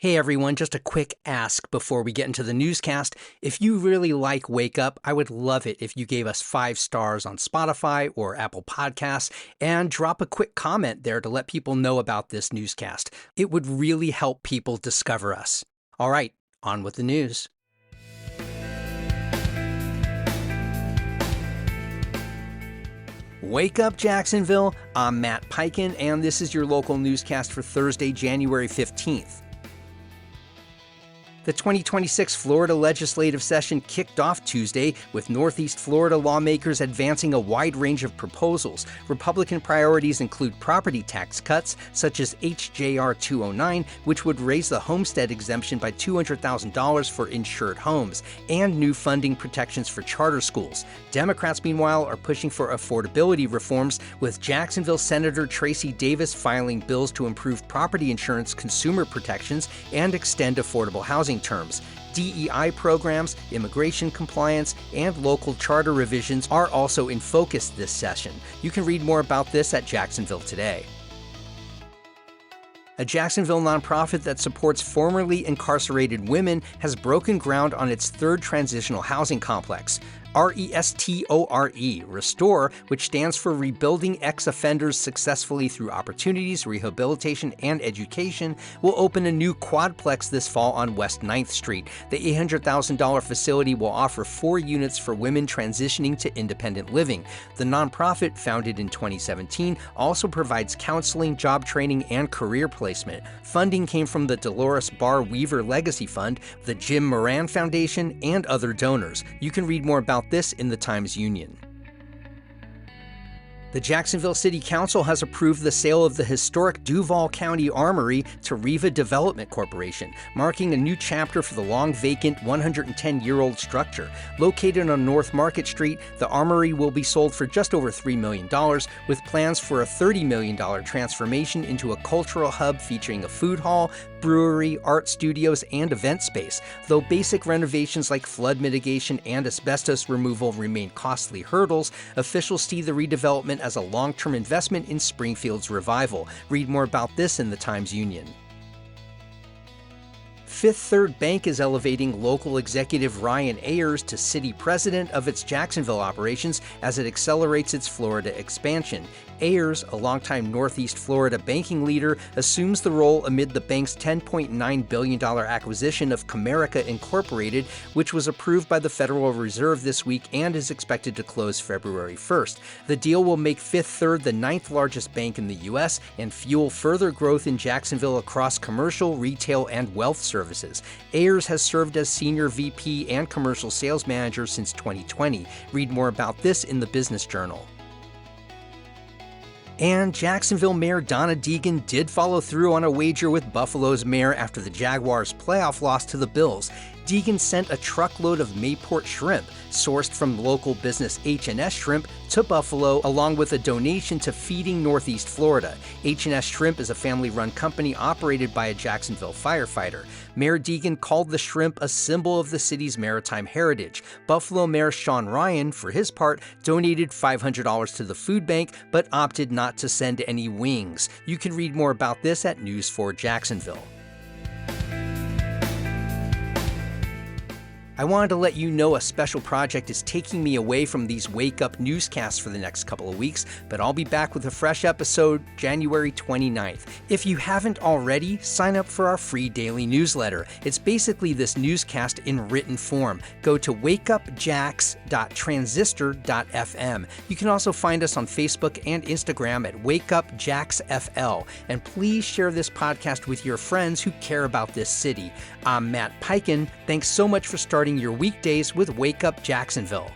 Hey everyone, just a quick ask before we get into the newscast. If you really like Wake Up, I would love it if you gave us 5 stars on Spotify or Apple Podcasts and drop a quick comment there to let people know about this newscast. It would really help people discover us. All right, on with the news. Wake up, Jacksonville. I'm Matt Peiken, and this is your local newscast for Thursday, January 15th. The 2026 Florida legislative session kicked off Tuesday with Northeast Florida lawmakers advancing a wide range of proposals. Republican priorities include property tax cuts, such as HJR 209, which would raise the homestead exemption by $200,000 for insured homes, and new funding protections for charter schools. Democrats, meanwhile, are pushing for affordability reforms, with Jacksonville Senator Tracy Davis filing bills to improve property insurance consumer protections and extend affordable housing terms. DEI programs, immigration compliance, and local charter revisions are also in focus this session. You can read more about this at Jacksonville Today. A Jacksonville nonprofit that supports formerly incarcerated women has broken ground on its third transitional housing complex. Restore, which stands for Rebuilding Ex-Offenders Successfully Through Opportunities, Rehabilitation, and Education, will open a new quadplex this fall on West 9th Street. The $800,000 facility will offer 4 units for women transitioning to independent living. The nonprofit, founded in 2017, also provides counseling, job training, and career placement. Funding came from the Dolores Barr Weaver Legacy Fund, the Jim Moran Foundation, and other donors. You can read more about this in the Times-Union. The Jacksonville City Council has approved the sale of the historic Duval County Armory to Riva Development Corporation, marking a new chapter for the long-vacant 110-year-old structure. Located on North Market Street, the Armory will be sold for just over $3 million, with plans for a $30 million transformation into a cultural hub featuring a food hall, brewery, art studios, and event space. Though basic renovations like flood mitigation and asbestos removal remain costly hurdles, officials see the redevelopment as a long-term investment in Springfield's revival. Read more about this in the Times-Union. Fifth Third Bank is elevating local executive Ryan Ayers to city president of its Jacksonville operations as it accelerates its Florida expansion. Ayers, a longtime Northeast Florida banking leader, assumes the role amid the bank's $10.9 billion acquisition of Comerica Incorporated, which was approved by the Federal Reserve this week and is expected to close February 1st. The deal will make Fifth Third the 9th largest bank in the U.S. and fuel further growth in Jacksonville across commercial, retail, and wealth services. Ayers has served as Senior VP and Commercial Sales Manager since 2020. Read more about this in the Business Journal. And Jacksonville Mayor Donna Deegan did follow through on a wager with Buffalo's mayor after the Jaguars' playoff loss to the Bills. Deegan sent a truckload of Mayport shrimp, sourced from local business H&S Shrimp, to Buffalo, along with a donation to Feeding Northeast Florida. H&S Shrimp is a family-run company operated by a Jacksonville firefighter. Mayor Deegan called the shrimp a symbol of the city's maritime heritage. Buffalo Mayor Sean Ryan, for his part, donated $500 to the food bank, but opted not to send any wings. You can read more about this at News 4 Jacksonville. I wanted to let you know a special project is taking me away from these Wake Up newscasts for the next couple of weeks, but I'll be back with a fresh episode January 29th. If you haven't already, sign up for our free daily newsletter. It's basically this newscast in written form. Go to wakeupjacks.transistor.fm. You can also find us on Facebook and Instagram at wakeupjacksfl. And please share this podcast with your friends who care about this city. I'm Matt Peiken. Thanks so much for starting your weekdays with Wake Up Jacksonville.